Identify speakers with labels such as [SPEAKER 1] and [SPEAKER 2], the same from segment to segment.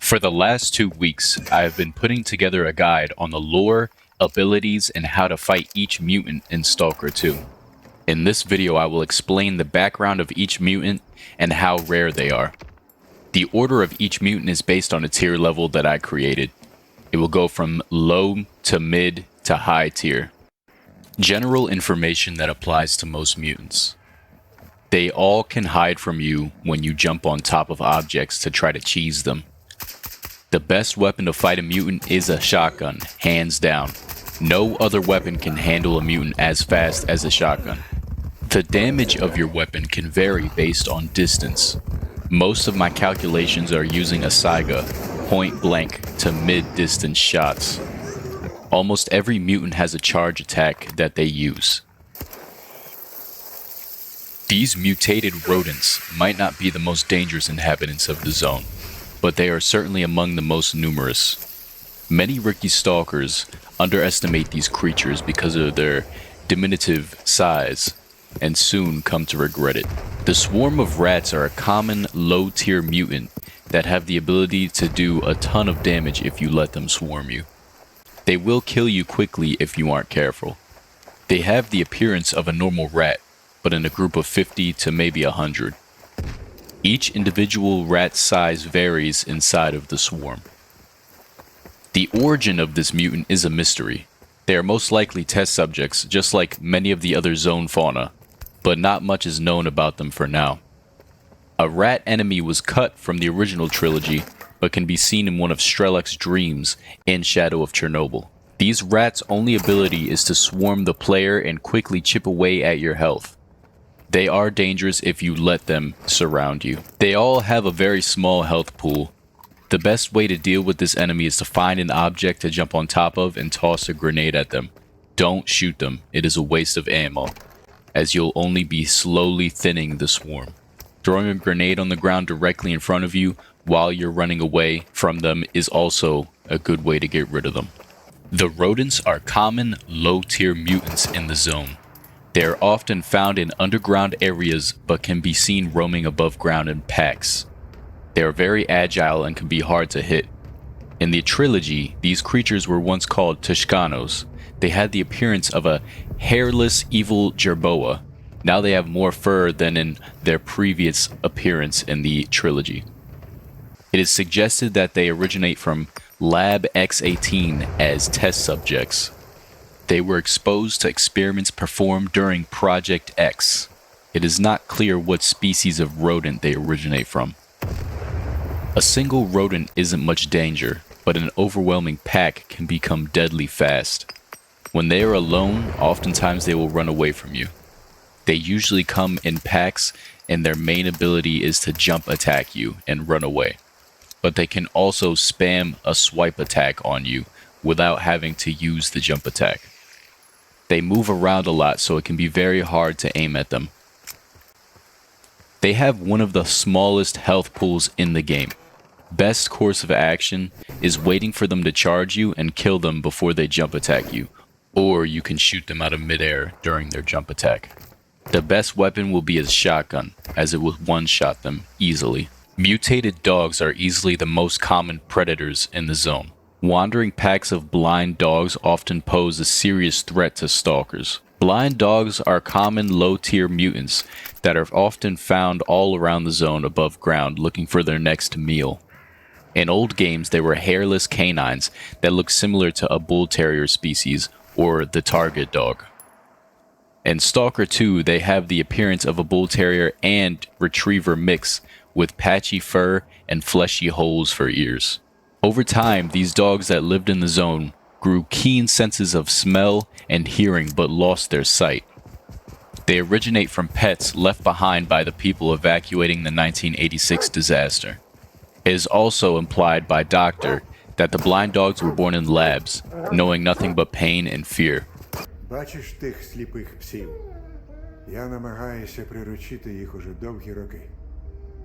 [SPEAKER 1] For the last 2 weeks, I have been putting together a guide on the lore, abilities, and how to fight each mutant in Stalker 2. In this video, I will explain the background of each mutant and how rare they are. The order of each mutant is based on a tier level that I created. It will go from low to mid to high tier. General information that applies to most mutants. They all can hide from you when you jump on top of objects to try to cheese them. The best weapon to fight a mutant is a shotgun, hands down. No other weapon can handle a mutant as fast as a shotgun. The damage of your weapon can vary based on distance. Most of my calculations are using a Saiga, point blank to mid-distance shots. Almost every mutant has a charge attack that they use. These mutated rodents might not be the most dangerous inhabitants of the zone, but they are certainly among the most numerous. Many rookie stalkers underestimate these creatures because of their diminutive size, and soon come to regret it. The swarm of rats are a common low-tier mutant that have the ability to do a ton of damage if you let them swarm you. They will kill you quickly if you aren't careful. They have the appearance of a normal rat, but in a group of 50 to maybe 100. Each individual rat size varies inside of the swarm. The origin of this mutant is a mystery. They are most likely test subjects, just like many of the other zone fauna, but not much is known about them for now. A rat enemy was cut from the original trilogy, but can be seen in one of S.T.A.L.K.E.R's dreams in Shadow of Chernobyl. These rats' only ability is to swarm the player and quickly chip away at your health. They are dangerous if you let them surround you. They all have a very small health pool. The best way to deal with this enemy is to find an object to jump on top of and toss a grenade at them. Don't shoot them, it is a waste of ammo, as you'll only be slowly thinning the swarm. Throwing a grenade on the ground directly in front of you while you're running away from them is also a good way to get rid of them. The rodents are common low-tier mutants in the zone. They are often found in underground areas but can be seen roaming above ground in packs. They are very agile and can be hard to hit. In the trilogy, these creatures were once called Tushkanos. They had the appearance of a hairless evil jerboa. Now they have more fur than in their previous appearance in the trilogy. It is suggested that they originate from Lab X-18 as test subjects. They were exposed to experiments performed during Project X. It is not clear what species of rodent they originate from. A single rodent isn't much danger, but an overwhelming pack can become deadly fast. When they are alone, oftentimes they will run away from you. They usually come in packs, and their main ability is to jump attack you and run away. But they can also spam a swipe attack on you without having to use the jump attack. They move around a lot, so it can be very hard to aim at them. They have one of the smallest health pools in the game. Best course of action is waiting for them to charge you and kill them before they jump attack you, or you can shoot them out of midair during their jump attack. The best weapon will be a shotgun, as it will one-shot them easily. Mutated dogs are easily the most common predators in the zone. Wandering packs of blind dogs often pose a serious threat to stalkers. Blind dogs are common low-tier mutants that are often found all around the zone above ground looking for their next meal. In old games, they were hairless canines that look similar to a bull terrier species or the target dog. In Stalker 2, they have the appearance of a bull terrier and retriever mix with patchy fur and fleshy holes for ears. Over time, these dogs that lived in the zone grew keen senses of smell and hearing but lost their sight. They originate from pets left behind by the people evacuating the 1986 disaster. It is also implied by Dr. that the blind dogs were born in labs, knowing nothing but pain and fear.
[SPEAKER 2] Бачиш тих сліпих псів? Я намагаюся приручити їх уже довгі роки.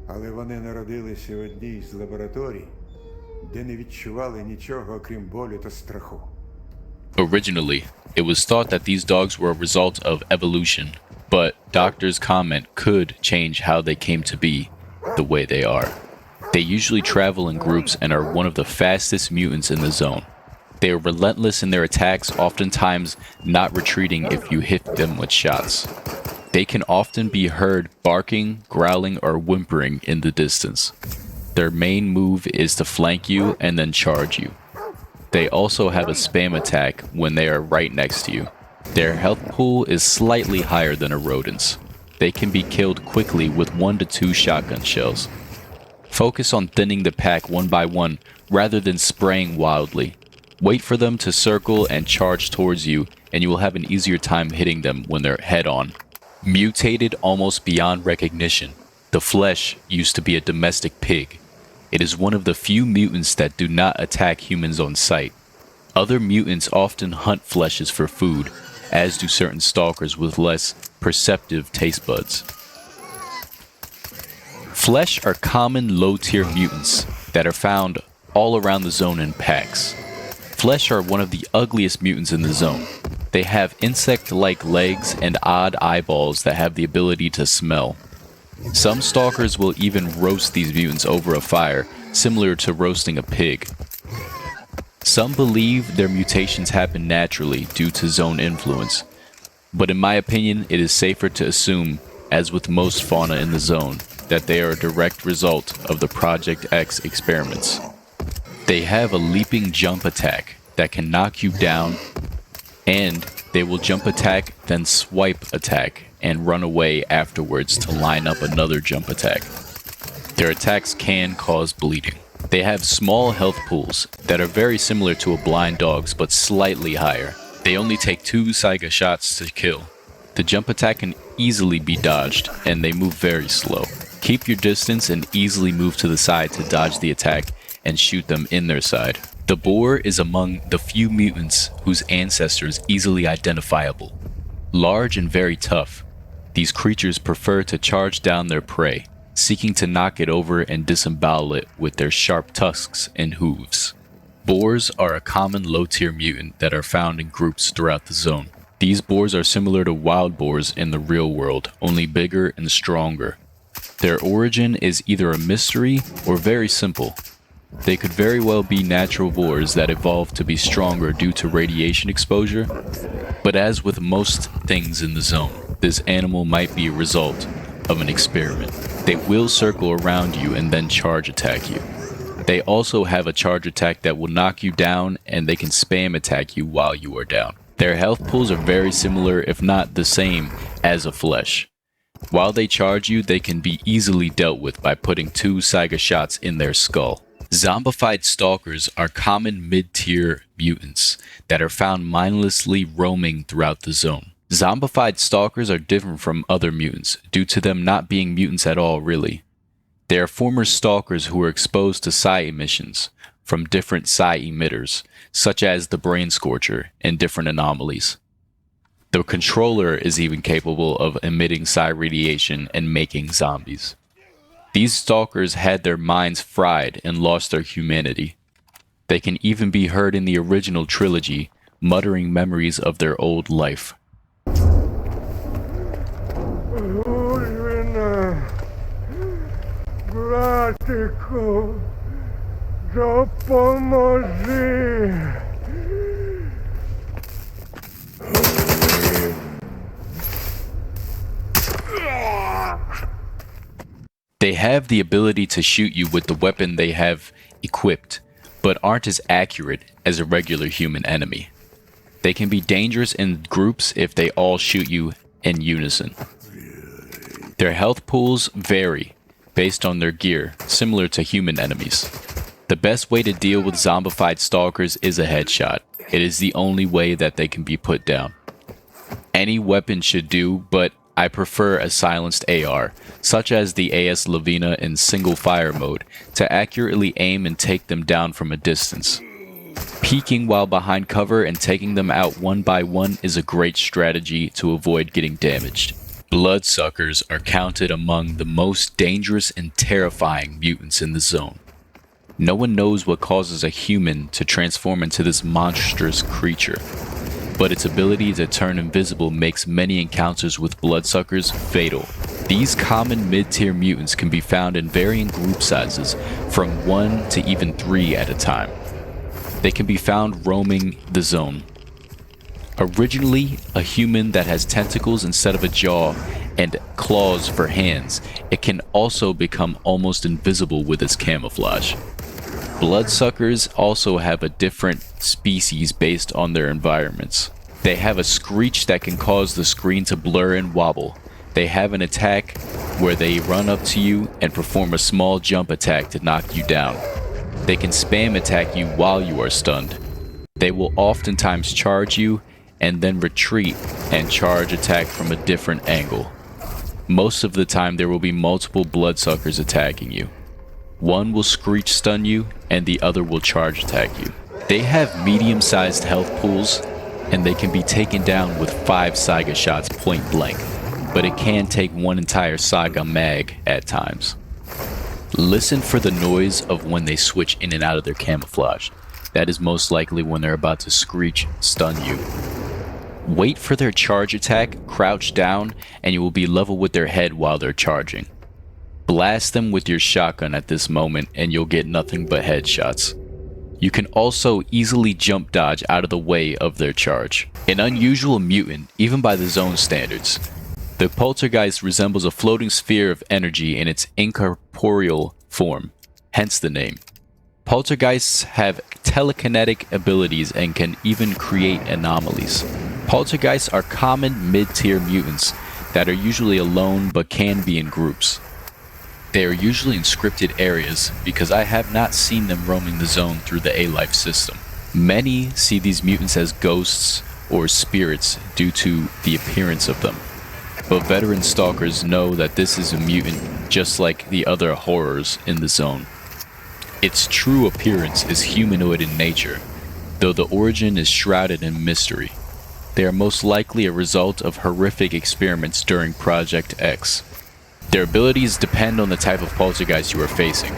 [SPEAKER 2] Але вони народилися в одній з лабораторій, де не відчували нічого, окрім болю та страху.
[SPEAKER 1] Originally, it was thought that these dogs were a result of evolution, but Doctor's comment could change how they came to be the way they are. They usually travel in groups and are one of the fastest mutants in the zone. They are relentless in their attacks, oftentimes not retreating if you hit them with shots. They can often be heard barking, growling, or whimpering in the distance. Their main move is to flank you and then charge you. They also have a spam attack when they are right next to you. Their health pool is slightly higher than a rodent's. They can be killed quickly with 1 to 2 shotgun shells. Focus on thinning the pack one by one rather than spraying wildly. Wait for them to circle and charge towards you, and you will have an easier time hitting them when they're head on. Mutated almost beyond recognition, the flesh used to be a domestic pig. It is one of the few mutants that do not attack humans on sight. Other mutants often hunt fleshes for food, as do certain stalkers with less perceptive taste buds. Flesh are common low-tier mutants that are found all around the zone in packs. Flesh are one of the ugliest mutants in the zone. They have insect-like legs and odd eyeballs that have the ability to smell. Some stalkers will even roast these mutants over a fire, similar to roasting a pig. Some believe their mutations happen naturally due to zone influence, but in my opinion it is safer to assume, as with most fauna in the zone, that they are a direct result of the Project X experiments. They have a leaping jump attack that can knock you down, and they will jump attack, then swipe attack, and run away afterwards to line up another jump attack. Their attacks can cause bleeding. They have small health pools that are very similar to a blind dog's but slightly higher. They only take 2 Saiga shots to kill. The jump attack can easily be dodged, and they move very slow. Keep your distance and easily move to the side to dodge the attack and shoot them in their side. The Boar is among the few mutants whose ancestors easily identifiable. Large and very tough, these creatures prefer to charge down their prey, seeking to knock it over and disembowel it with their sharp tusks and hooves. Boars are a common low-tier mutant that are found in groups throughout the zone. These boars are similar to wild boars in the real world, only bigger and stronger. Their origin is either a mystery or very simple. They could very well be natural boars that evolved to be stronger due to radiation exposure, but as with most things in the zone, this animal might be a result of an experiment. They will circle around you and then charge attack you. They also have a charge attack that will knock you down, and they can spam attack you while you are down. Their health pools are very similar, if not the same, as a flesh. While they charge you, they can be easily dealt with by putting 2 Saiga shots in their skull. Zombified Stalkers are common mid-tier mutants that are found mindlessly roaming throughout the zone. Zombified Stalkers are different from other mutants due to them not being mutants at all, really. They are former Stalkers who were exposed to psi emissions from different psi emitters, such as the Brain Scorcher and different anomalies. The controller is even capable of emitting psi radiation and making zombies. These stalkers had their minds fried and lost their humanity. They can even be heard in the original trilogy, muttering memories of their old life.
[SPEAKER 3] Bratku, dopomóż!
[SPEAKER 1] They have the ability to shoot you with the weapon they have equipped, but aren't as accurate as a regular human enemy. They can be dangerous in groups if they all shoot you in unison. Their health pools vary based on their gear, similar to human enemies. The best way to deal with zombified stalkers is a headshot. It is the only way that they can be put down. Any weapon should do, but I prefer a silenced AR, such as the AS Lavina in single fire mode, to accurately aim and take them down from a distance. Peeking while behind cover and taking them out one by one is a great strategy to avoid getting damaged. Bloodsuckers are counted among the most dangerous and terrifying mutants in the zone. No one knows what causes a human to transform into this monstrous creature, but its ability to turn invisible makes many encounters with bloodsuckers fatal. These common mid-tier mutants can be found in varying group sizes, from 1 to even 3 at a time. They can be found roaming the zone. Originally a human that has tentacles instead of a jaw and claws for hands, it can also become almost invisible with its camouflage. Bloodsuckers also have a different species based on their environments. They have a screech that can cause the screen to blur and wobble. They have an attack where they run up to you and perform a small jump attack to knock you down. They can spam attack you while you are stunned. They will oftentimes charge you and then retreat and charge attack from a different angle. Most of the time there will be multiple bloodsuckers attacking you. One will screech stun you and the other will charge attack you. They have medium-sized health pools and they can be taken down with 5 Saiga shots point blank, but it can take one entire Saiga mag at times. Listen for the noise of when they switch in and out of their camouflage. That is most likely when they're about to screech stun you. Wait for their charge attack, crouch down, and you will be level with their head while they're charging. Blast them with your shotgun at this moment and you'll get nothing but headshots. You can also easily jump dodge out of the way of their charge. An unusual mutant, even by the zone standards. The Poltergeist resembles a floating sphere of energy in its incorporeal form, hence the name. Poltergeists have telekinetic abilities and can even create anomalies. Poltergeists are common mid-tier mutants that are usually alone but can be in groups. They are usually in scripted areas because I have not seen them roaming the zone through the A-Life system. Many see these mutants as ghosts or spirits due to the appearance of them. But veteran stalkers know that this is a mutant just like the other horrors in the zone. Its true appearance is humanoid in nature, though the origin is shrouded in mystery. They are most likely a result of horrific experiments during Project X. Their abilities depend on the type of poltergeist you are facing.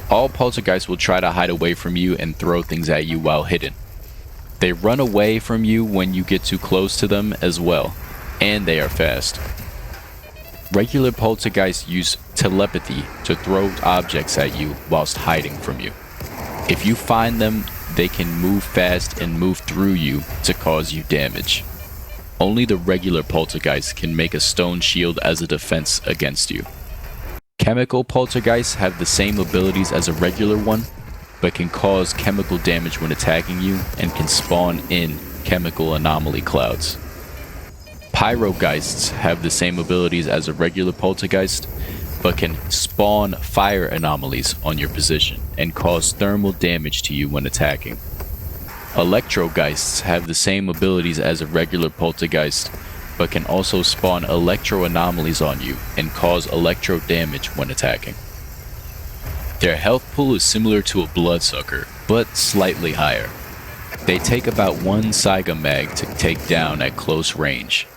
[SPEAKER 1] All poltergeists will try to hide away from you and throw things at you while hidden. They run away from you when you get too close to them as well, and they are fast. Regular poltergeists use telepathy to throw objects at you whilst hiding from you. If you find them, they can move fast and move through you to cause you damage. Only the regular poltergeist can make a stone shield as a defense against you. Chemical poltergeists have the same abilities as a regular one, but can cause chemical damage when attacking you and can spawn in chemical anomaly clouds. Pyrogeists have the same abilities as a regular poltergeist, but can spawn fire anomalies on your position and cause thermal damage to you when attacking. Electrogeists have the same abilities as a regular poltergeist, but can also spawn electro anomalies on you and cause electro damage when attacking. Their health pool is similar to a bloodsucker, but slightly higher. They take about 1 Saiga mag to take down at close range.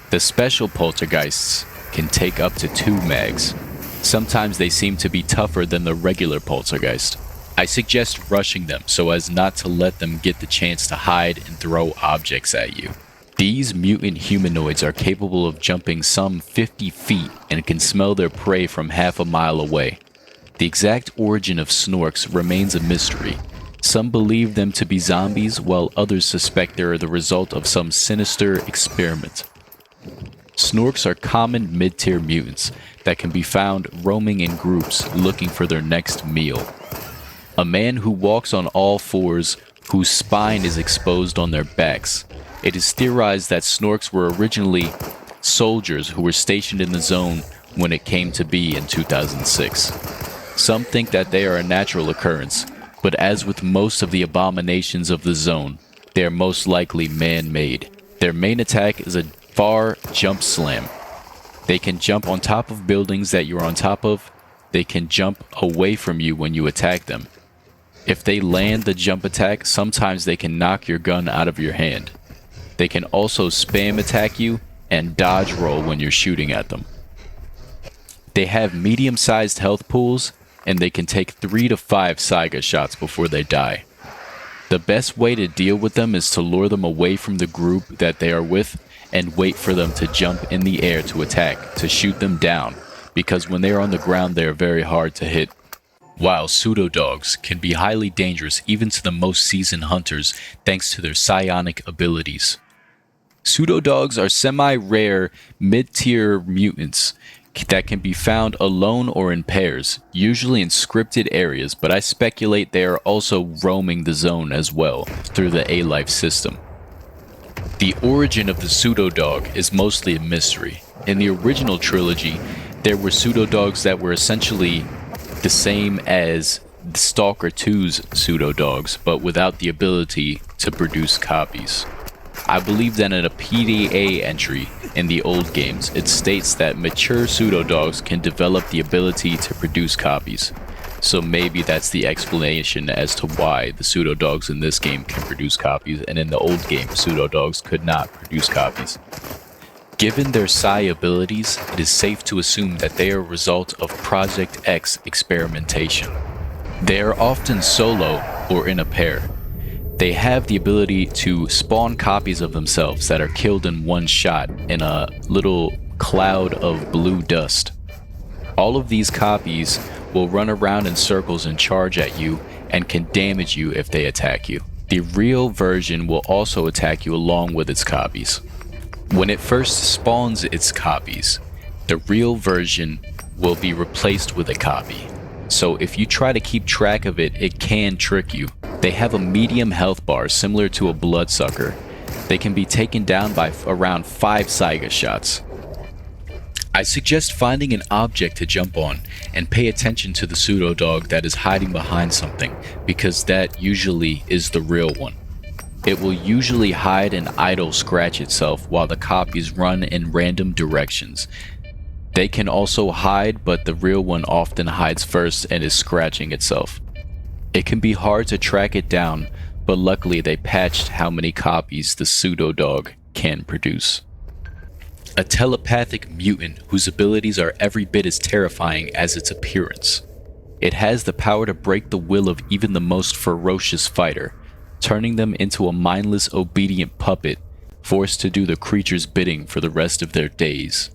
[SPEAKER 1] The special poltergeists can take up to 2 mags. Sometimes they seem to be tougher than the regular poltergeist. I suggest rushing them so as not to let them get the chance to hide and throw objects at you. These mutant humanoids are capable of jumping some 50 feet and can smell their prey from half a mile away. The exact origin of Snorks remains a mystery. Some believe them to be zombies, while others suspect they are the result of some sinister experiment. Snorks are common mid-tier mutants that can be found roaming in groups looking for their next meal. A man who walks on all fours, whose spine is exposed on their backs. It is theorized that Snorks were originally soldiers who were stationed in the zone when it came to be in 2006. Some think that they are a natural occurrence, but as with most of the abominations of the zone, they are most likely man-made. Their main attack is a far jump slam. They can jump on top of buildings that you're on top of. They can jump away from you when you attack them. If they land the jump attack, sometimes they can knock your gun out of your hand. They can also spam attack you and dodge roll when you're shooting at them. They have medium-sized health pools, and they can take 3 to 5 Saiga shots before they die. The best way to deal with them is to lure them away from the group that they are with and wait for them to jump in the air to attack, to shoot them down, because when they are on the ground they are very hard to hit. While pseudodogs can be highly dangerous even to the most seasoned hunters thanks to their psionic abilities. Pseudodogs are semi-rare, mid-tier mutants that can be found alone or in pairs, usually in scripted areas, but I speculate they are also roaming the zone as well through the A-Life system. The origin of the Pseudodog is mostly a mystery. In the original trilogy, there were Pseudodogs that were essentially the same as STALKER 2's Pseudodogs, but without the ability to produce copies. I believe that in a PDA entry in the old games, it states that mature Pseudodogs can develop the ability to produce copies. So maybe that's the explanation as to why the Pseudodogs in this game can produce copies, and in the old game, Pseudodogs could not produce copies. Given their psi abilities, it is safe to assume that they are a result of Project X experimentation. They are often solo or in a pair. They have the ability to spawn copies of themselves that are killed in one shot in a little cloud of blue dust. All of these copies will run around in circles and charge at you and can damage you if they attack you. The real version will also attack you along with its copies. When it first spawns its copies, the real version will be replaced with a copy. So if you try to keep track of it, it can trick you. They have a medium health bar similar to a Bloodsucker. They can be taken down by around 5 Saiga shots. I suggest finding an object to jump on and pay attention to the Pseudodog that is hiding behind something, because that usually is the real one. It will usually hide and idle scratch itself while the copies run in random directions. They can also hide, but the real one often hides first and is scratching itself. It can be hard to track it down, but luckily they patched how many copies the Pseudodog can produce. A telepathic mutant whose abilities are every bit as terrifying as its appearance. It has the power to break the will of even the most ferocious fighter, turning them into a mindless, obedient puppet, forced to do the creature's bidding for the rest of their days.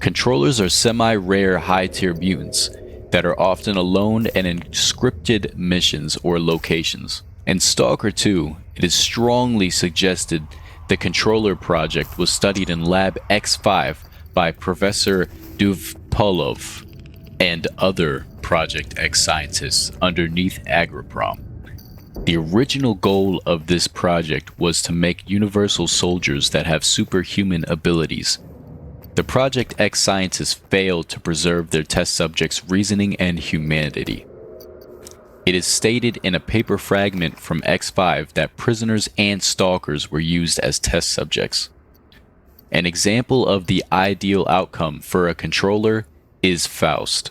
[SPEAKER 1] Controllers are semi-rare high-tier mutants that are often alone and in scripted missions or locations. In STALKER 2, it is strongly suggested the controller project was studied in Lab X5 by Professor Duvpolov and other Project X scientists underneath Agriprom. The original goal of this project was to make universal soldiers that have superhuman abilities. The Project X scientists failed to preserve their test subjects' reasoning and humanity. It is stated in a paper fragment from X5 that prisoners and stalkers were used as test subjects. An example of the ideal outcome for a controller is Faust.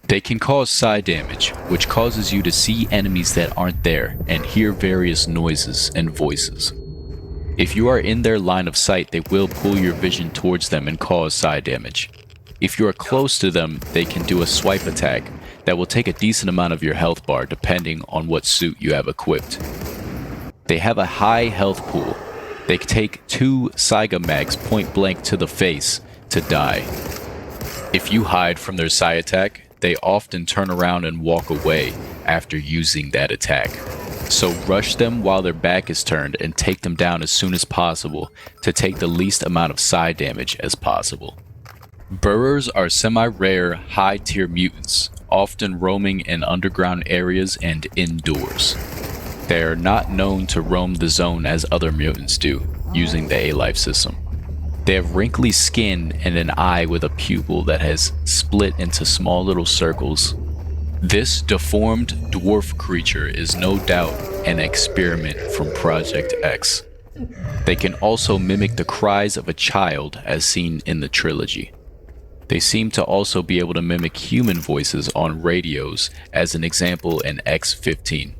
[SPEAKER 1] They can cause psi damage, which causes you to see enemies that aren't there and hear various noises and voices. If you are in their line of sight, they will pull your vision towards them and cause psi damage. If you are close to them, they can do a swipe attack that will take a decent amount of your health bar depending on what suit you have equipped. They have a high health pool. They take 2 Saiga mags point blank to the face to die. If you hide from their psi attack, they often turn around and walk away after using that attack. So rush them while their back is turned and take them down as soon as possible to take the least amount of psi damage as possible. Burers are semi-rare, high-tier mutants, often roaming in underground areas and indoors. They are not known to roam the zone as other mutants do, using the A-Life system. They have wrinkly skin and an eye with a pupil that has split into small little circles. This deformed dwarf creature is no doubt an experiment from Project X. They can also mimic the cries of a child as seen in the trilogy. They seem to also be able to mimic human voices on radios, as an example in X-15.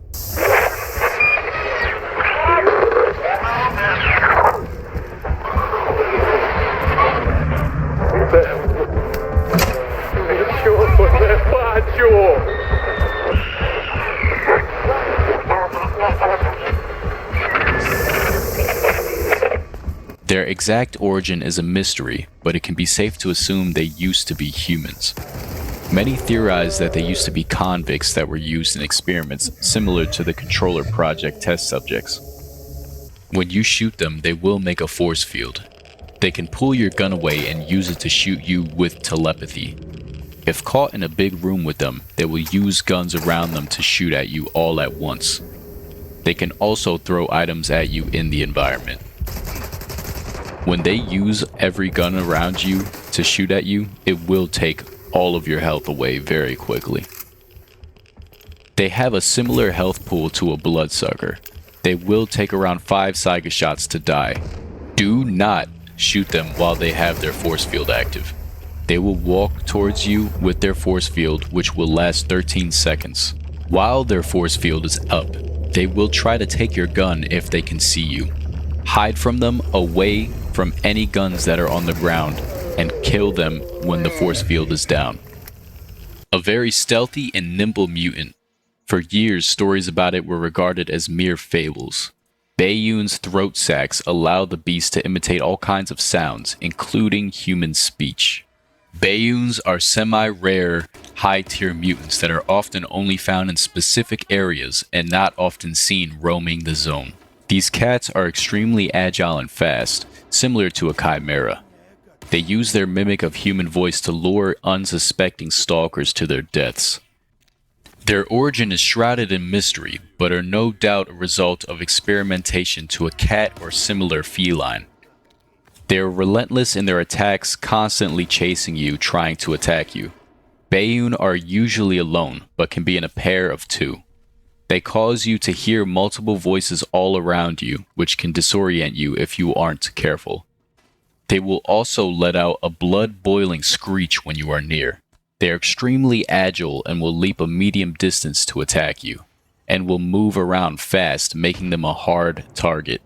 [SPEAKER 1] Their Their exact origin is a mystery, but it can be safe to assume they used to be humans. Many theorize that they used to be convicts that were used in experiments similar to the Controller Project test subjects. When you shoot them, they will make a force field. They can pull your gun away and use it to shoot you with telepathy. If caught in a big room with them, they will use guns around them to shoot at you all at once. They can also throw items at you in the environment. When they use every gun around you to shoot at you, it will take all of your health away very quickly. They have a similar health pool to a bloodsucker. They will take around 5 Saiga shots to die. Do not shoot them while they have their force field active. They will walk towards you with their force field, which will last 13 seconds. While their force field is up, they will try to take your gun if they can see you. Hide from them away from any guns that are on the ground and kill them when the force field is down. A very stealthy and nimble mutant. For years, stories about it were regarded as mere fables. Bayun's throat sacs allow the beast to imitate all kinds of sounds, including human speech. Bayuns are semi-rare, high-tier mutants that are often only found in specific areas and not often seen roaming the zone. These cats are extremely agile and fast, similar to a Chimera. They use their mimic of human voice to lure unsuspecting stalkers to their deaths. Their origin is shrouded in mystery, but are no doubt a result of experimentation to a cat or similar feline. They are relentless in their attacks, constantly chasing you, trying to attack you. Bayun are usually alone, but can be in a pair of 2. They cause you to hear multiple voices all around you, which can disorient you if you aren't careful. They will also let out a blood-boiling screech when you are near. They are extremely agile and will leap a medium distance to attack you, and will move around fast, making them a hard target.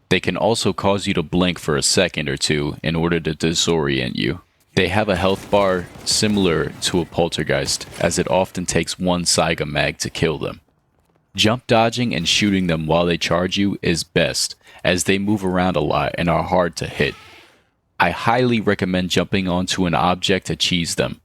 [SPEAKER 1] They can also cause you to blink for a second or two in order to disorient you. They have a health bar similar to a Poltergeist, as it often takes 1 Saiga mag to kill them. Jump dodging and shooting them while they charge you is best, as they move around a lot and are hard to hit. I highly recommend jumping onto an object to cheese them.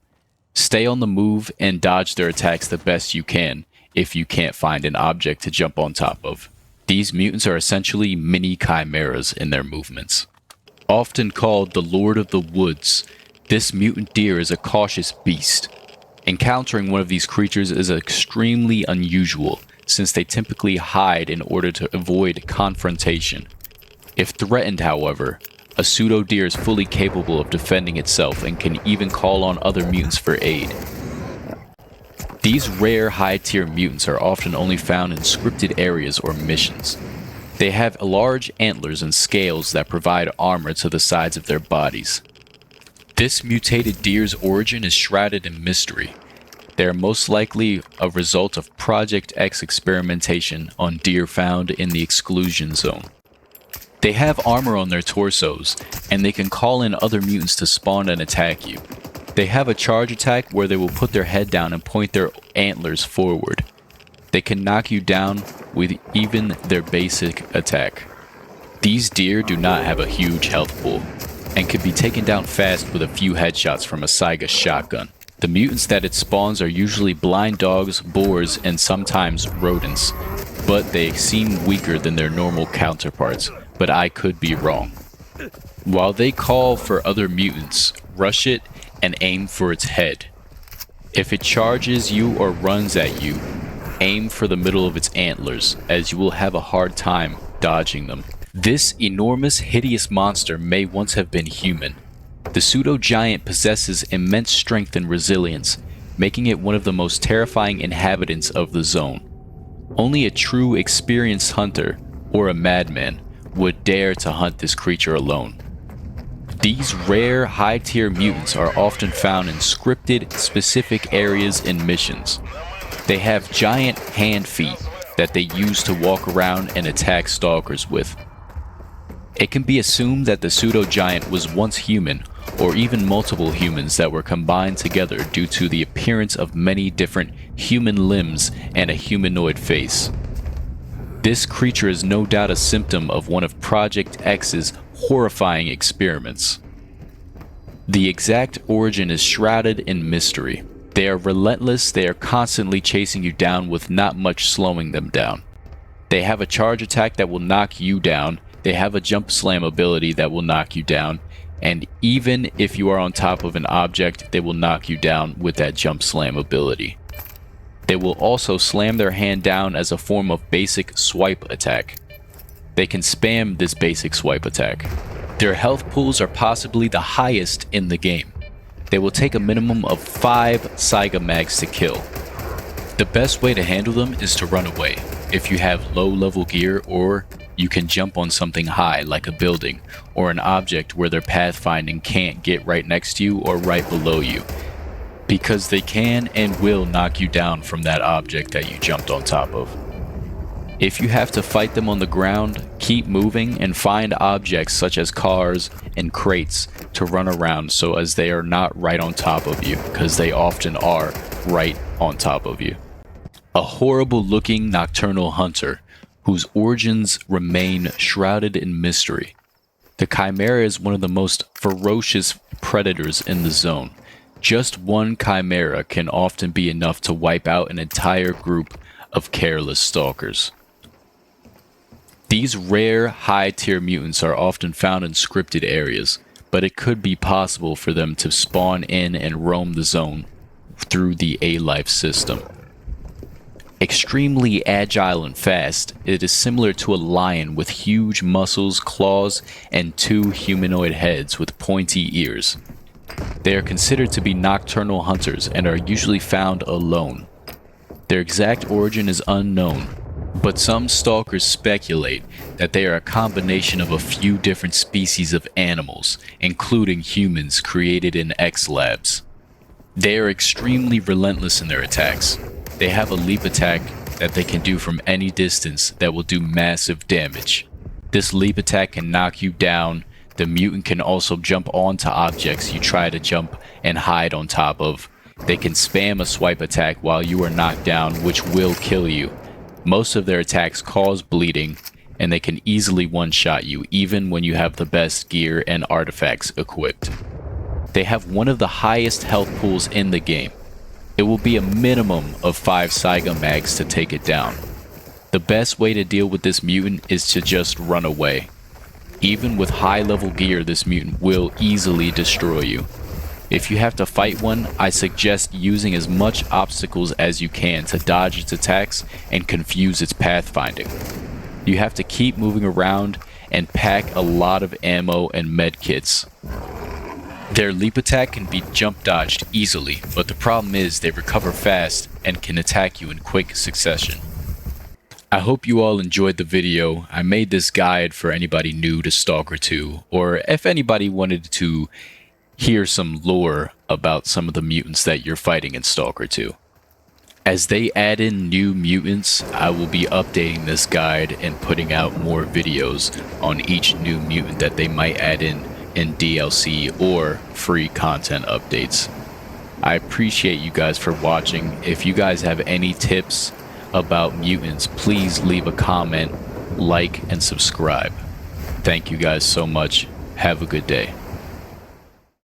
[SPEAKER 1] Stay on the move and dodge their attacks the best you can if you can't find an object to jump on top of. These mutants are essentially mini chimeras in their movements. Often called the Lord of the Woods, this mutant deer is a cautious beast. Encountering one of these creatures is extremely unusual, since they typically hide in order to avoid confrontation. If threatened, however, a Pseudodeer is fully capable of defending itself and can even call on other mutants for aid. These rare high-tier mutants are often only found in scripted areas or missions. They have large antlers and scales that provide armor to the sides of their bodies. This mutated deer's origin is shrouded in mystery. They are most likely a result of Project X experimentation on deer found in the exclusion zone. They have armor on their torsos, and they can call in other mutants to spawn and attack you. They have a charge attack where they will put their head down and point their antlers forward. They can knock you down with even their basic attack. These deer do not have a huge health pool, and can be taken down fast with a few headshots from a Saiga shotgun. The mutants that it spawns are usually blind dogs, boars, and sometimes rodents, but they seem weaker than their normal counterparts, but I could be wrong. While they call for other mutants, rush it and aim for its head. If it charges you or runs at you, aim for the middle of its antlers, as you will have a hard time dodging them. This enormous, hideous monster may once have been human. The Pseudogiant possesses immense strength and resilience, making it one of the most terrifying inhabitants of the zone. Only a true experienced hunter, or a madman, would dare to hunt this creature alone. These rare, high-tier mutants are often found in scripted, specific areas and missions. They have giant hand feet that they use to walk around and attack stalkers with. It can be assumed that the Pseudogiant was once human, or even multiple humans that were combined together due to the appearance of many different human limbs and a humanoid face. This creature is no doubt a symptom of one of Project X's horrifying experiments. The exact origin is shrouded in mystery. They are relentless, they are constantly chasing you down with not much slowing them down. They have a charge attack that will knock you down, they have a jump slam ability that will knock you down, and even if you are on top of an object, they will knock you down with that jump slam ability. They will also slam their hand down as a form of basic swipe attack. They can spam this basic swipe attack. Their health pools are possibly the highest in the game. They will take a minimum of 5 Saiga mags to kill. The best way to handle them is to run away if you have low level gear, or you can jump on something high like a building or an object where their pathfinding can't get right next to you or right below you, because they can and will knock you down from that object that you jumped on top of. If you have to fight them on the ground, keep moving and find objects such as cars and crates to run around so as they are not right on top of you, because they often are right on top of you. A horrible looking nocturnal hunter whose origins remain shrouded in mystery. The Chimera is one of the most ferocious predators in the zone. Just one Chimera can often be enough to wipe out an entire group of careless stalkers. These rare, high-tier mutants are often found in scripted areas, but it could be possible for them to spawn in and roam the zone through the A-Life system. Extremely agile and fast, it is similar to a lion with huge muscles, claws, and 2 humanoid heads with pointy ears. They are considered to be nocturnal hunters and are usually found alone. Their exact origin is unknown, but some stalkers speculate that they are a combination of a few different species of animals, including humans created in X-Labs. They are extremely relentless in their attacks. They have a leap attack that they can do from any distance that will do massive damage. This leap attack can knock you down. The mutant can also jump onto objects you try to jump and hide on top of. They can spam a swipe attack while you are knocked down, which will kill you. Most of their attacks cause bleeding, and they can easily one-shot you even when you have the best gear and artifacts equipped. They have one of the highest health pools in the game. It will be a minimum of 5 Saiga mags to take it down. The best way to deal with this mutant is to just run away. Even with high level gear, this mutant will easily destroy you. If you have to fight one, I suggest using as much obstacles as you can to dodge its attacks and confuse its pathfinding. You have to keep moving around and pack a lot of ammo and med kits. Their leap attack can be jump dodged easily, but the problem is they recover fast and can attack you in quick succession. I hope you all enjoyed the video. I made this guide for anybody new to Stalker 2, or if anybody wanted to hear some lore about some of the mutants that you're fighting in Stalker 2. As they add in new mutants, I will be updating this guide and putting out more videos on each new mutant that they might add in DLC or free content updates. I appreciate you guys for watching. If you guys have any tips about mutants, please leave a comment, like, and subscribe. Thank you guys so much. Have a good day.